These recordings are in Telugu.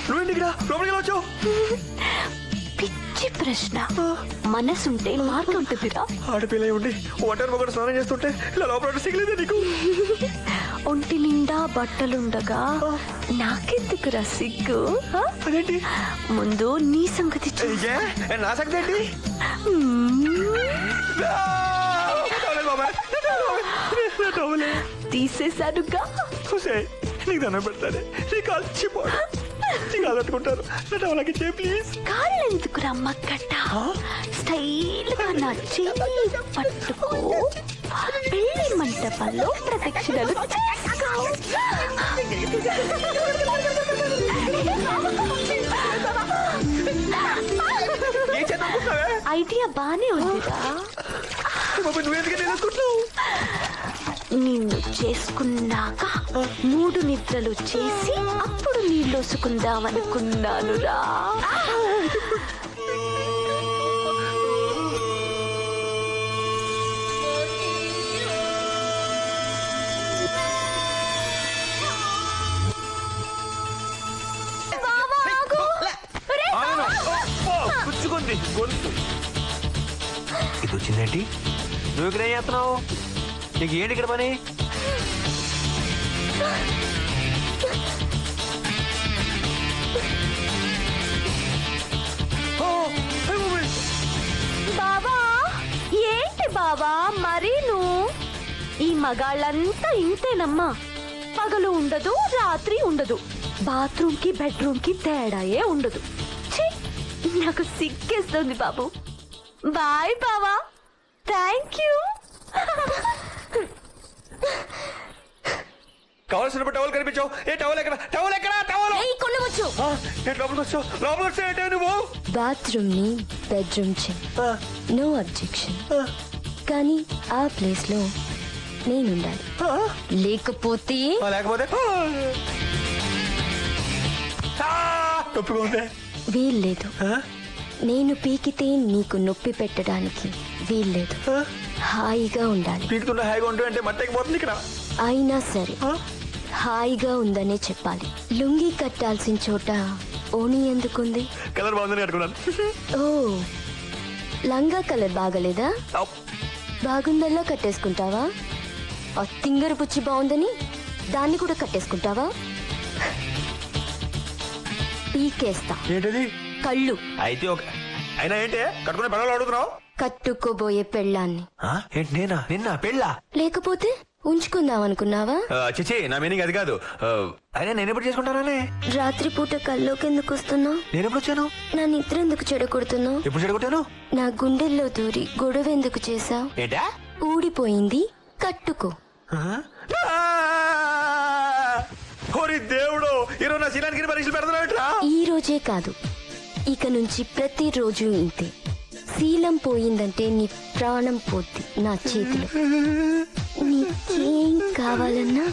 నువ్వేంటి ఇక్కడ లోపలికి వచ్చావు? పిచ్చి ప్రశ్న. మనసుంటే మార్గం ఉంటుందిరా. ఆడపిల్ల ఉండి ఒంటరి మొగడు స్నానం చేస్తుంటే ఇలా లోపల సిగలేదే నీకు? ఒంటి నిండా బట్టలుండగా నాకెందుకురా సిగ్గు? అదేంటి? ముందు నీ సంగతి నా సంగతి ఏంటి? తీసేశానుగా. నీకు దండం పెడతానే, నీ కాలు చిపోడు, నీ కాలు పట్టుకుంటాను, నా టవలకి చే ప్లీజ్. కాళ్ళు ఎందుకురా మక్కట? స్టైల్ గా నా చెయ్యి పట్టుకో, పెళ్లి మంటపంలో ప్రదక్షిణలు చేసుకో. ఐడియా బానే ఉందిరా. నిన్ను చేసుకున్నాక 3 నిద్రలు చేసి అప్పుడు నీళ్ళొసుకుందామనుకున్నానురా. ఇది వచ్చిందేంటి? నువ్వు ఇక్కడ ఏం చేస్తున్నావు? నీకు ఏంటి ఇక్కడ పని? బాబా ఏంటి బాబా మరి నువ్వు? ఈ మగాళ్ళంతా ఇంతేనమ్మా. పగలు ఉండదు, రాత్రి ఉండదు, బాత్రూమ్ కి బెడ్రూమ్ కి తేడాయే ఉండదు. నాకు సిగ్గేస్తుంది బాబు. బాయ్ బావా, థ్యాంక్ యూ. కావాల్సిన టవల్ కనిపించావు. ఏ టవల్ ఎక్కడ? టవల్ ఎక్కడ? టవల్ కొనవచ్చు. లోపలికి వచ్చావు. లోపలికి వచ్చావు నువ్వు? బాత్రూమ్ ని బెడ్రూమ్ చే, నో అబ్జెక్షన్. కానీ ఆ ప్లేస్ లో నేనుండాలి. లేకపోతే వీల్లేదు. నేను పీకితే నీకు నొప్పి పెట్టడానికి వీల్లేదు. హాయిగా ఉండాలి. అయినా సరే హాయిగా ఉందనే చెప్పాలి. లుంగి కట్టాల్సిన చోట ఓణి ఎందుకుంది? కలర్ బాగుందని కట్టుకున్నాను. ఓ, లంగా కలర్ బాగలేదా? బాగుందల్లా కట్టేసుకుంటావా? ఆ తింగర పుచ్చి బాగుందని దాన్ని కూడా కట్టేసుకుంటావా? పీకేస్తా. ఏంటది? కళ్ళు. అయితే అయినా ఏంటి కట్టుకునే పెళ్ళాలు అడుగుతున్నావు? కట్టుకోబోయే పెళ్ళాన్ని. ఏంటి నేనా? నిన్న పెళ్ళా? లేకపోతే ఉంచుకుందాం అనుకున్నావా? చిచి, నా మీనింగ్ అది కాదు. అయినా నేను ఎప్పుడు చేసుకుంటానే? రాత్రిపూట కల్లోకి ఎందుకు వస్తున్నావు? నేను ఎప్పుడు వచ్చాను? నా నిద్ర ఎందుకు చెడగొడుతున్నావు? ఎప్పుడు చెడగొట్టాను? నా గుండెల్లో దూరి గొడవ ఎందుకు చేశావు? ఏంటా? ఊడిపోయింది కట్టుకో. దేవుడు, ఈరోజు నా శీలానికి పరీక్షలు పెడతారా? ఈ రోజే కాదు, ఇక నుంచి ప్రతిరోజు ఇంతే. శీలం పోయిందంటే నీ ప్రాణం పోద్ది నా చేతిలో. నీకేం కావాలన్నా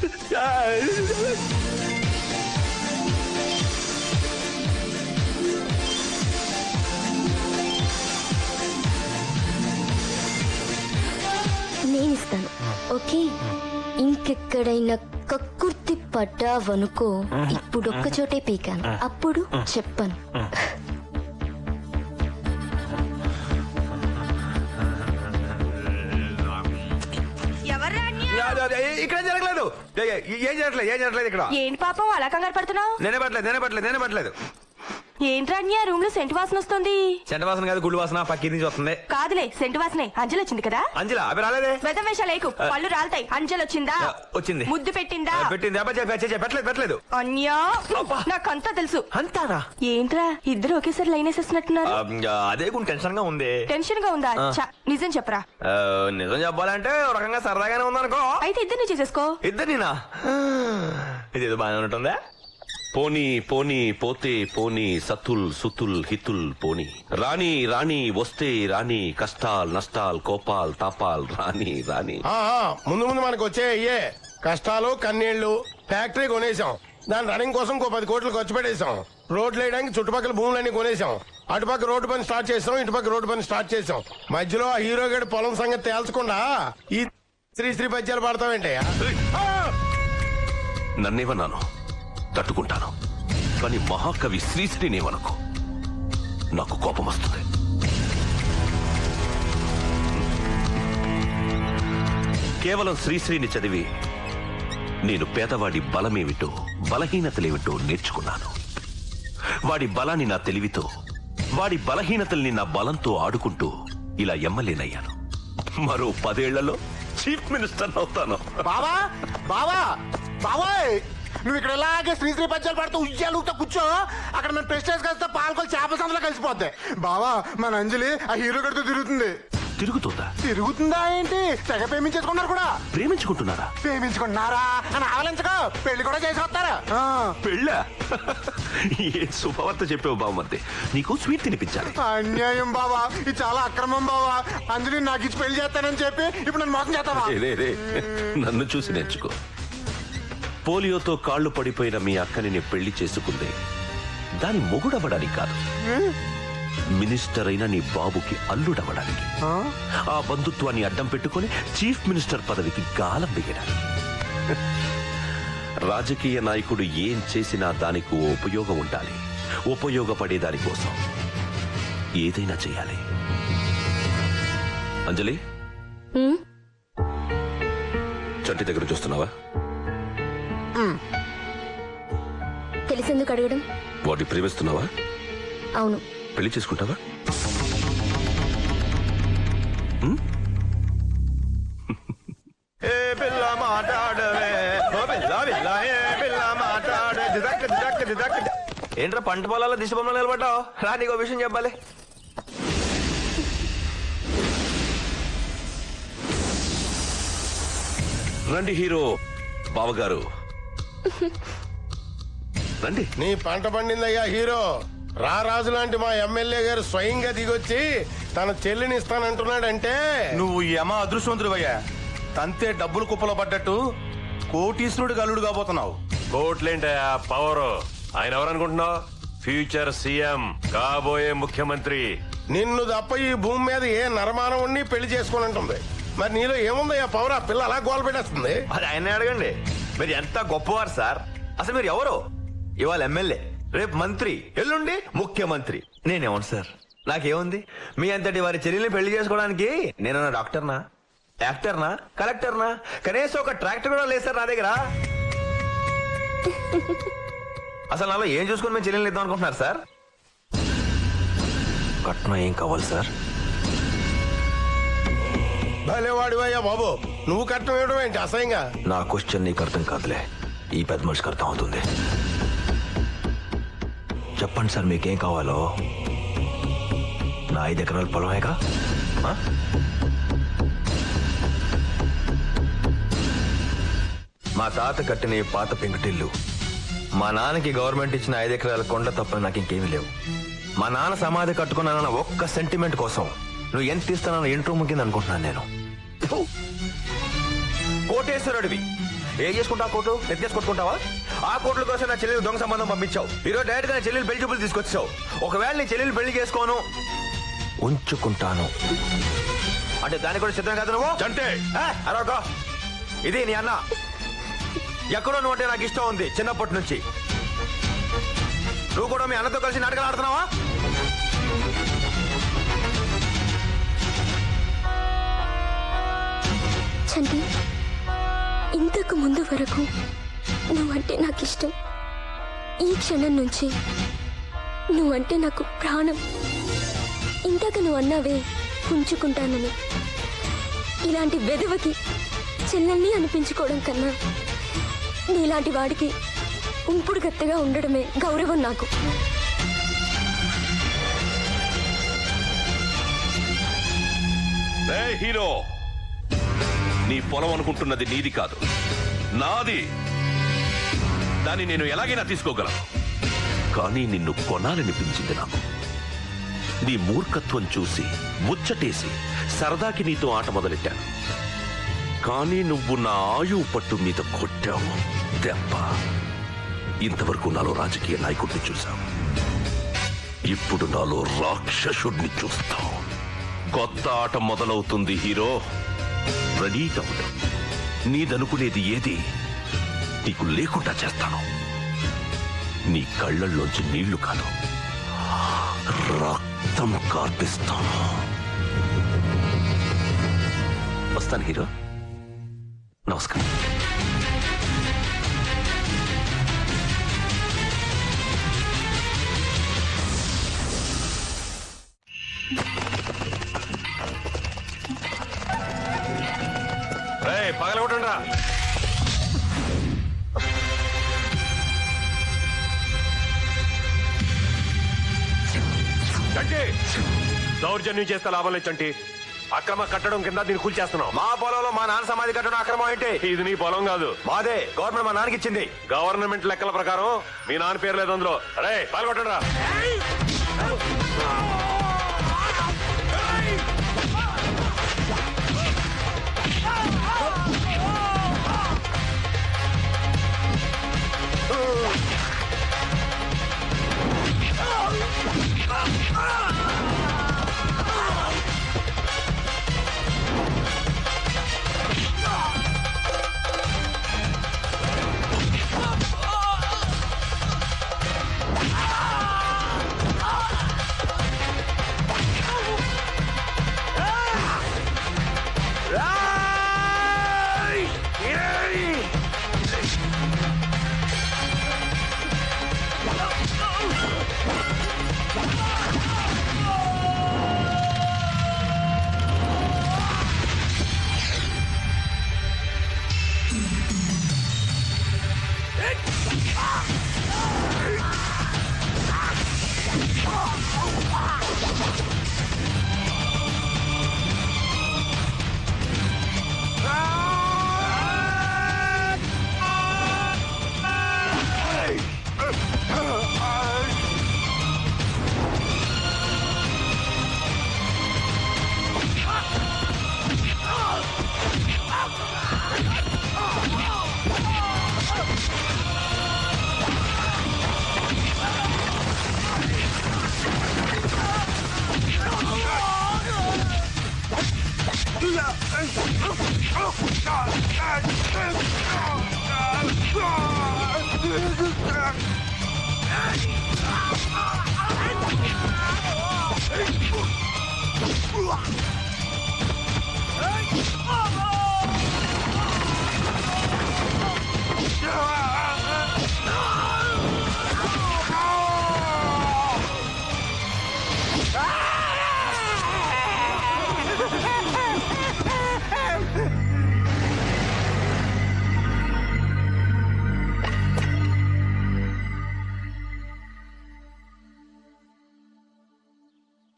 నేనిస్తాను. ఓకే, ఇంకెక్కడైనా కక్కుర్తి పడ్డావనుకో, ఇప్పుడొక్క చోటే పీకాను, అప్పుడు చెప్పను. ఇక్కడ జరగలేదు. ఏం జరగలేదు ఇక్కడ. ఏంటి పాపం అలా కంగారు పడుతున్నావు? నేనే పట్టలేదు. ఏంట్రా అన్య రూమ్ లో సెంటు వాసన వస్తుంది? సెంట వాసన కాదు, గుళ్ళు వాసన పక్కి నుంచి వస్తుంది. కాదులే, సెంటు వాసనే. అంజలి వచ్చింది కదా? అంజలి అవి రాలేదే. వేషాలేకు, పళ్ళు రాలతాయి. అంజలి వచ్చిందా? వచ్చింది. ముద్దు పెట్టిందా? పెట్టింది. పెట్టలేదు. అన్యా, నాకంతా తెలుసు. అంతానా? ఏంట్రా ఇద్దరు ఒకేసారి లైన్ వేసేస్తున్నట్టున్నారు? అదే కొంచెం టెన్షన్ గా ఉంది. టెన్షన్ గా ఉందా? నిజం చెప్పరా. నిజం చెప్పాలంటే ఒక రకంగా సరదాగానే ఉందనుకో. అయితే ఇద్దరిని చేసేసుకో. ఇద్దరినా? ఇదేదో బాగానే ఉంటుందా? పోనీ పోనీ పోతే పోనీ సతుల్ హితుల్ పోనీ రాణి వస్తే రాణి కష్టాల్ నష్టాల్ కోపాల్ తాపాల్ రాణి ముందు మనకు వచ్చే అయ్యే కష్టాలు కన్నీళ్లు. ఫ్యాక్టరీ కొనేసాం, దాని రన్నింగ్ కోసం 10 కోట్లు ఖర్చు పెట్టేశాం. రోడ్లు వేయడానికి చుట్టుపక్కల భూములన్నీ కొనేసాం. అటుపక్క రోడ్డు పని స్టార్ట్ చేసాం, ఇటుపక్క రోడ్డు పని స్టార్ట్ చేసాం. మధ్యలో ఆ హీరో గడి పొలం సంగతి తేల్చకుండా ఈ శ్రీ పద్యాలు పాడతావేంటయ్యా? నన్నేమన్నాను? తట్టుకుంటాను. కానీ మహాకవి శ్రీశ్రీనేమనుకో, నాకు కోపం వస్తుంది. కేవలం శ్రీశ్రీని చదివి నేను పేదవాడి బలమేమిటో బలహీనతలేమిటో నేర్చుకున్నాను. వాడి బలాన్ని నా తెలివితో, వాడి బలహీనతల్ని నా బలంతో ఆడుకుంటూ ఇలా ఎమ్మెల్యేనయ్యాను. మరో 10 ఏళ్లలో చీఫ్ మినిస్టర్ అవుతాను. బావా బావా బావోయ్, నువ్వు ఇక్కడ ఇలాగే శ్రీశ్రీ పద్యాలు పడుతూ ఉయ్యాలుతో కూర్చో. అక్కడ మన ప్రెస్టేజ్ కలిస్తే పాల్గొని చేపల సందులో కలిసిపోద్ది. బావా మన అంజలి ఆ హీరో గడితో తిరుగుతుంది. తిరుగుతుందా? తిరుగుతుందా ఏంటి, తెగ ప్రేమించేసుకున్నారు కూడా. ప్రేమించుకుంటున్నారా? ప్రేమించుకున్నారా అని ఆవలించకో, పెళ్లి కూడా చేసి వస్తారా. పెళ్ళా? ఏ శుభవార్త చెప్పావు బావమర్ది. నీకు స్వీట్ తినిపించాలి. అన్యాయం బావా, ఇది చాలా అక్రమం బావా. అంజలి నాకు ఇచ్చి పెళ్లి చేస్తానని చెప్పి ఇప్పుడు నన్ను మోసం చేస్తావా? రే, నన్ను చూసి నేర్చుకో. పోలియోతో కాళ్ళు పడిపోయిన మీ అక్కని నేను పెళ్లి చేసుకుందే దాని మొగుడవడానికి కాదు, మినిస్టర్ అయిన నీ బాబుకి అల్లుడవడానికి. ఆ బంధుత్వాన్ని అడ్డం పెట్టుకుని చీఫ్ మినిస్టర్ పదవికి గాలం దిగడానికి. రాజకీయ నాయకుడు ఏం చేసినా దానికి ఓ ఉపయోగం ఉండాలి. ఉపయోగపడే దానికోసం ఏదైనా చేయాలి. అంజలి, చంటి దగ్గర చూస్తున్నావా? తెలిసెందుకు అడగడం? వాడిని ప్రేమిస్తున్నావా? అవును. పెళ్లి చేసుకుంటావా? ఏ పిల్ల మాట్లాడవే, ఓ పిల్ల పిల్ల, ఏ పిల్ల మాట్లాడే. దిదక్ దిదక్ దిదక్. ఏంట్రా పంట పొలాల్లో దిశబొమ్మలు నిలబడ్డావు? రా, నీకు విషయం చెప్పాలి. రండి హీరో బావగారు, రండి. నీ పంట పండిందయ్యా హీరో. రారాజు లాంటి మా ఎమ్మెల్యే గారు స్వయంగా దిగొచ్చి తన చెల్లిని ఇస్తానంటున్నాడంటే నువ్వు యమ అదృష్టవంతుడివయ్యా. తంతే డబ్బులు కుప్పలో పడ్డట్టు కోటీశ్వరుడు గల్లుడు కాబోతున్నావు. కోట్లేంటయా పవర్. ఆయన ఎవరనుకుంటున్నావు? ఫ్యూచర్ సీఎం, కాబోయే ముఖ్యమంత్రి. నిన్ను తప్ప ఈ భూమి మీద ఏ నరమానవుణ్ణి పెళ్లి చేసుకోనంటుంది. మరి నీలో ఏముందయ్యా పవర్? ఆ పిల్ల అలా గోల పెట్టేస్తుంది. అది ఆయన్నే అడగండి. మీరు ఎంత గొప్పవారు సార్. అసలు మీరు ఎవరు? ఇవాళ ఎమ్మెల్యే, రేపు మంత్రి, ఎల్లుండి ముఖ్యమంత్రి. నేనేమను సార్, నాకేముంది? మీ అంతటి వారి చెల్లెల్ని పెళ్లి చేసుకోవడానికి నేనన్నా డాక్టర్నా, యాక్టర్నా, కలెక్టర్నా? కనీసం ఒక ట్రాక్టర్ కూడా లేదు సార్ నా దగ్గర. అసలు నాలో ఏం చూసుకుని మేము చెల్లెల్ని ఇద్దాం అనుకుంటున్నారు సార్? కట్నం ఏం కావాలి సార్? భలేవాడివయ్యా బాబు, నువ్వు కట్టం ఇవ్వడం ఏంటి అసహ్యంగా? నా క్వశ్చన్ నీకు అర్థం కాదులే, ఈ పెద్ద మనిషికి అర్థం అవుతుంది. చెప్పండి సార్, మీకేం కావాలో. నా 5 ఎకరాల పొలమేగా? మా తాత కట్టిన ఈ పాత పెంకుటిల్లు, మా నాన్నకి గవర్నమెంట్ ఇచ్చిన 5 ఎకరాల కొండ తప్ప నాకు ఇంకేమీ లేవు. మా నాన్న సమాధి కట్టుకున్నానన్న ఒక్క సెంటిమెంట్ కోసం నువ్వు ఎంత ఇస్తానన్న ఇంట్రో ముగింది అనుకుంటున్నాను నేను. కోటేశ్వరుడివి, ఏం చేసుకుంటావు? కోటు ఎత్తేసుకొట్టుకుంటావా? ఆ కోట్ల కోసం నా చెల్లెలు దొంగ సంబంధం పంపించావు. ఈరోజు డైరెక్ట్ గా నా చెల్లెలు పెళ్లి చూపులు తీసుకొచ్చావు. ఒకవేళ నీ చెల్లెలు పెళ్లి చేసుకోను, ఉంచుకుంటాను అంటే దానికి కూడా సిద్ధం కాదు నువ్వు. చంటే, అరవకో. ఇది నీ అన్న. ఎక్కడో నువ్వు అంటే నాకు ఇష్టం ఉంది చిన్నప్పటి నుంచి. నువ్వు కూడా మీ అన్నతో కలిసి నాటకాలు ఆడుతున్నావా? చంటి, ఇంతకు ముందు వరకు నువ్వంటే నాకు ఇష్టం. ఈ క్షణం నుంచి నువ్వంటే నాకు ప్రాణం. ఇంతక నువ్వు అన్నావే ఉంచుకుంటానని. ఇలాంటి వెధవకి చెల్లెల్ని అనిపించుకోవడం కన్నా నీలాంటి వాడికి ఉంపుడు గత్తగా ఉండడమే గౌరవం నాకు. హీరో, నీ పొలం అనుకుంటున్నది నీది కాదు, నాది. దాన్ని నేను ఎలాగైనా తీసుకోగలను. కానీ నిన్ను కొనాలనిపించింది నాకు. నీ మూర్ఖత్వం చూసి ముచ్చటేసి సరదాకి నీతో ఆట మొదలెట్టాను. కానీ నువ్వు నా ఆయువు పట్టు మీద కొట్టావు దెబ్బ. ఇంతవరకు నాలో రాజకీయ నాయకుడిని చూశావు, ఇప్పుడు నాలో రాక్షసుడిని చూస్తావు. కొత్త ఆట మొదలవుతుంది హీరో, రెడీగా ఉండు. నీదనుకునేది ఏది నీకు లేకుండా చేస్తాను. నీ కళ్ళల్లోంచి నీళ్లు కాదు, రక్తం కార్పిస్తాను. వస్తాను హీరో, నమస్కారం. పగల కొట్టండి రా. చంటి, దౌర్జన్యం చేస్తే లాభం లేదు చంటి. అక్రమ కట్టడం కింద దీన్ని కూల్చేస్తున్నావు. మా పొలంలో మా నాన్న సమాధి కట్టడం అక్రమం ఏంటి? ఇది నీ పొలం కాదు, మాదే. గవర్నమెంట్ మా నాన్నకి ఇచ్చింది. గవర్నమెంట్ లెక్కల ప్రకారం మీ నాన్న పేరు లేదు అందులో. అరే పాల్గొట్టండి రా.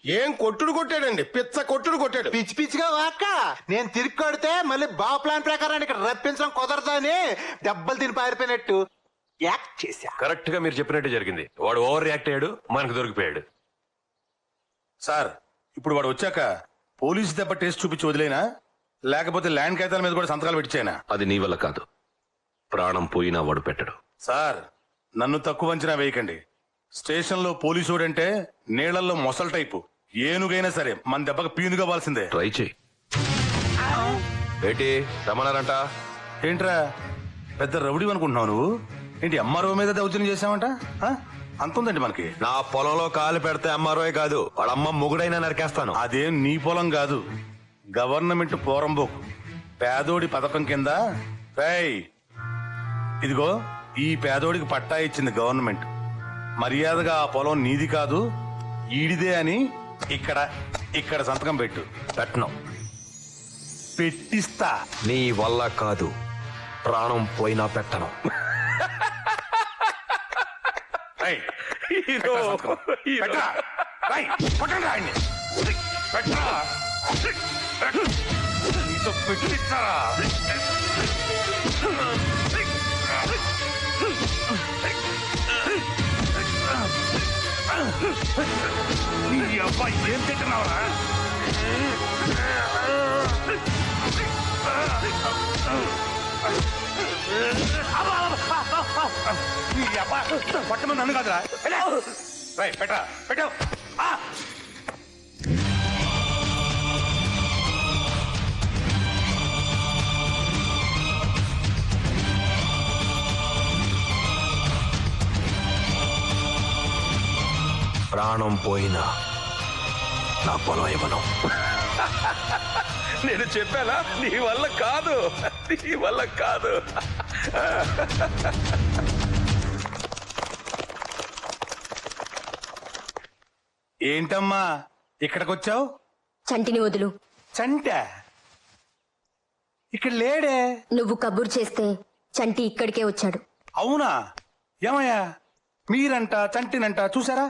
ఏం కొట్టుడు కొట్టాడండి, పిచ్చ కొట్టుడు కొట్టాడు. పిచ్చి పిచ్చిగా వాక్క నేను తిరిగి కొడితే మళ్ళీ బా ప్లాన్ ప్రకారం ఇక్కడ రప్పించడం కుదరదని దెబ్బలు తిని పారిపోయినట్టు యాక్ట్ చేశా. కరెక్ట్ గా మీరు చెప్పినట్టే జరిగింది. వాడు ఓవర్ రియాక్ట్ అయ్యాడు, మనకు దొరికిపోయాడు. సార్ ఇప్పుడు వాడు వచ్చాక పోలీసు దెబ్బ టేస్ట్ చూపించి వదిలేనా, లేకపోతే ల్యాండ్ కాగితాల మీద కూడా సంతకాలు పెట్టించానా? అది నీ వల్ల కాదు, ప్రాణం పోయినా వాడు పెట్టడు. సార్ నన్ను తక్కువ అంచనా వేయకండి. స్టేషన్లో పోలీసుడంటే నీళ్లలో మొసల్ టైపు. ఏనుగైనా సరే మన దెబ్బకు పీనుగా వాల్సిందే. ట్రై చేయి. ఏంటి రమణారంట? ఏంట్రా పెద్ద రౌడీ అనుకుంటున్నావు నువ్వు? ఏంటి ఎంఆర్ఓ మీద దౌర్జన్యం చేసావంట? ఆ? అంతుందండి మనకి. నా పొలంలో కాలు పెడితే అమ్మారోయ్ కాదు, వాళ్ళ అమ్మ మొగుడైనా నరికేస్తాను. అదేం నీ పొలం కాదు, గవర్నమెంట్ పోరంబోకు పేదోడి పథకం కింద. రేయ్ ఇదిగో ఈ పేదోడికి పట్టా ఇచ్చింది గవర్నమెంట్. మర్యాదగా ఆ పొలం నీది కాదు ఈడిదే అని ఇక్కడ ఇక్కడ సంతకం పెట్టు. పెట్టను. పెట్టిస్తా. నీ వల్ల కాదు, ప్రాణం పోయినా పెట్టను. రేయ్, పెట్టరా సంతకం. పెట్టరా. రేయ్, కొట్టండి ఆయన్ని. పెట్టరా. నీతో పెట్టిస్తారా? నీ అబ్బాయి ఏం తింటున్నావురా? నీ అబ్బాయి పట్టమని నన్ను కాదురా. రైట్ పెట్టరా. పెట్టావు. ప్రాణం పోయినా నా పొలం ఇవ్వను. నేను చెప్పానా నీ వల్ల కాదు, నీ వల్ల కాదు. ఏంటమ్మా ఇక్కడికొచ్చావు? చంటిని వదులు. చంట ఇక్కడ లేడే. నువ్వు కబురు చేస్తే చంటి ఇక్కడికే వచ్చాడు. అవునా? ఏమయ్యా మీరంట చంటినంట చూసారా?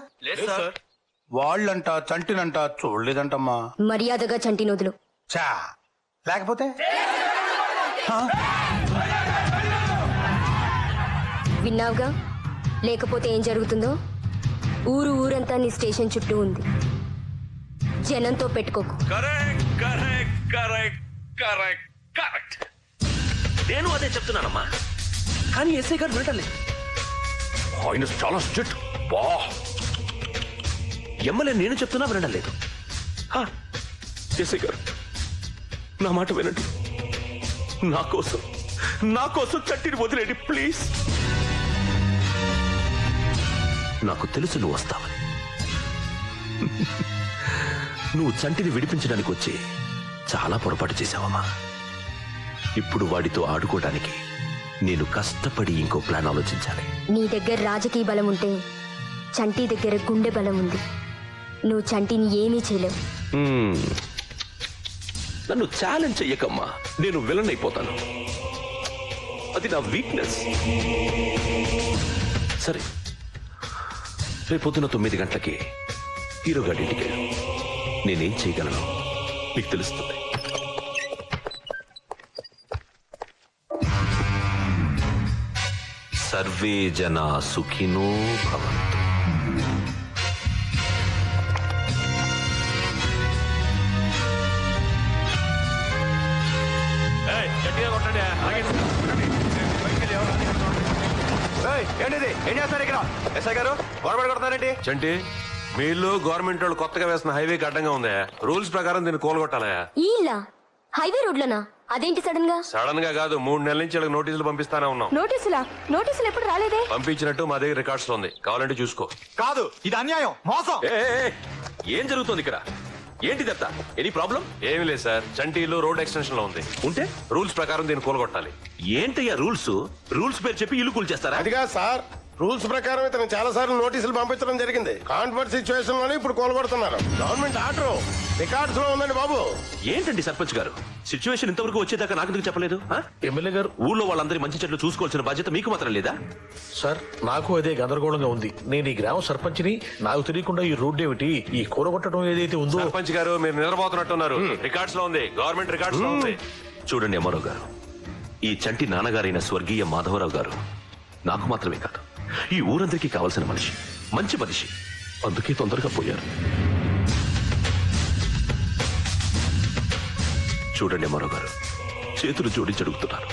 వాళ్ళంట చంటినంట చూడలేదంటమ్మా. మర్యాదగా చంటిని వదులు. చా లేకపోతే విన్నావుగా, లేకపోతే ఏం జరుగుతుందో? ఊరంతా నీ స్టేషన్ చుట్టూ ఉంది. జనంతో పెట్టుకోకు. Correct correct correct correct correct. నేను అదే చెప్తున్నానమ్మా, కానీ ఎస్ఐ గారు వినటలేదు. ఆయన చాలా స్ట్రిక్ట్. బా ఎమ్మెల్యే నేను చెప్తున్నా వినడం లేదు. ఎస్ఐ గారు నా మాట వినండి. నా కోసం చట్టిని వదిలేండి ప్లీజ్. నాకు తెలుసు నువ్వు వస్తావని. నువ్వు చంటిని విడిపించడానికి వచ్చి చాలా పొరపాటు చేశావమ్మా. ఇప్పుడు వాడితో ఆడుకోవడానికి నేను కష్టపడి ఇంకో ప్లాన్ ఆలోచించాలి. నీ దగ్గర రాజకీయ బలం ఉంటే చంటి దగ్గర గుండె బలం ఉంది. నువ్వు చంటిని ఏమీ చేయలేవు. నన్ను ఛాలెంజ్ చెయ్యకమ్మా, నేను విలన్ అయిపోతాను. అది నా వీక్నెస్. సరే, రేపొద్దున 9 గంటలకి హీరో గారి ఇంటికి వెళ్ళు. నేనేం చేయగలను మీకు తెలుస్తుంది. సర్వే జనా సుఖినో భవంతు. ఏంటిది? ఏం చేస్తారు ఇక్కడ? ఎస్ఐ గారు గొడవ కొడతారేంటి? చంటి వీళ్ళు గవర్నమెంట్ వాళ్ళు కొత్తగా వేసిన హైవేకి అడ్డంగా ఉంది. రూల్స్ ప్రకారం దీన్ని కోలగొట్టాలయా. ఈలా హైవే రోడ్లనా? అదేంటి సడన్ గా? సడన్ గా కాదు, 3 నెలల నుంచి వీళ్ళకి నోటీసులు పంపిస్తానే ఉన్నాం. నోటీసులు ఎప్పుడు రాలేదే? పంపించినట్టు మా దగ్గర రికార్డ్స్ లో ఉంది, కావాలంటే చూసుకో. కాదు, ఇది అన్యాయం, మోసం. ఏం జరుగుతోంది ఇక్కడ? ఏంటిదంతా? Any problem? ఏమీ లేదు సార్, చంటీలు రోడ్ ఎక్స్టెన్షన్ లో ఉంది. ఉంటే రూల్స్ ప్రకారం దీన్ని కోలగొట్టాలి. ఏంటయ్యా రూల్స్? రూల్స్ పేరు చెప్పి ఇల్లు కూల్ చేస్తారా? అదిగా సార్, రూల్స్ ప్రకారం ఇతను చాలా సార్లు నోటీసులు పంపించడం జరిగింది. కాన్ఫరెన్స్ సిచ్యువేషన్ లోనే ఇప్పుడు కోలుకొడుతున్నారు. గవర్నమెంట్ ఆర్డర్ రికార్డ్స్ లో ఉందండి బాబు. ఏంటండి సర్పంచ్ గారు, సిచ్యువేషన్ ఇంతవరకు వచ్చేదాకా నాకు ఎందుకు చెప్పలేదు? ఎమ్మెల్యే గారు, ఊళ్ళో వాళ్ళందరి మంచి చెట్లు చూసుకోవాల్సిన బాధ్యత మీకు మాత్రం లేదా? సార్ నాకు అదే గందరగోళంగా ఉంది. నేను ఈ గ్రామ సర్పంచ్ని, నాకు తెలియకుండా ఈ రోడ్డు ఏమిటి, ఈ కూరగొట్టడం ఏదైతే ఉందో. సర్పంచ్ గారు మీరు నిద్రపోతున్నట్టున్నారు. రికార్డ్స్ లో ఉంది, గవర్నమెంట్ రికార్డ్స్ లో ఉంది. చూడండి అమ్మారావు గారు, ఈ చంటి నాన్నగారైన స్వర్గీయ మాధవరావు గారు నాకు మాత్రమే కాదు, ఈ ఊరందరికీ కావాల్సిన మనిషి, మంచి మనిషి. అందుకే తొందరగా పోయారు. చూడండి అమ్మారావు గారు, చేతులు జోడించి అడుగుతున్నాను,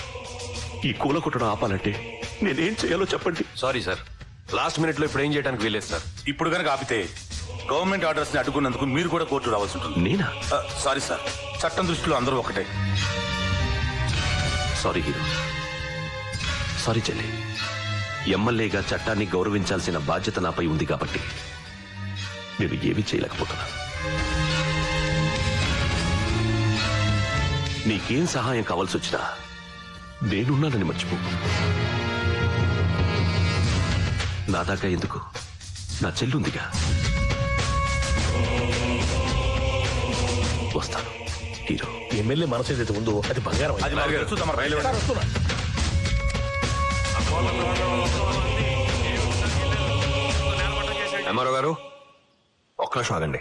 ఈ కూల కొట్టడం ఆపాలంటే నేనేం చేయాలో చెప్పండి. సారీ సార్, లాస్ట్ మినిట్ లో ఇప్పుడు ఏం చేయడానికి వీలేదు సార్. ఇప్పుడు కనుక ఆపితే గవర్నమెంట్ ఆర్డర్స్ ని అడ్డుకున్నందుకు మీరు కూడా కోర్టు రావాల్సి ఉంటుంది. నేనా? సారీ సార్, చట్టం దృష్టిలో అందరూ ఒకటే. సారీ హీరో, సారీ చెల్లి. ఎమ్మెల్యేగా చట్టాన్ని గౌరవించాల్సిన బాధ్యత నాపై ఉంది కాబట్టి నేను ఏమీ చేయలేకపోతున్నా. నీకేం సహాయం కావాల్సి వచ్చినా నేనున్నానని మర్చిపో. నా దాకా ఎందుకు, నా చెల్లుందిగా. వస్తాను హీరో. ఎమ్మెల్యే మనసు ఏదైతే ఉందో అది బంగారం. అది మాకు తెలుసు, తమరు రైలు సార్, వస్తున్నా. అమ్మారావు గారు ఒక్క నిమిషం ఆగండి.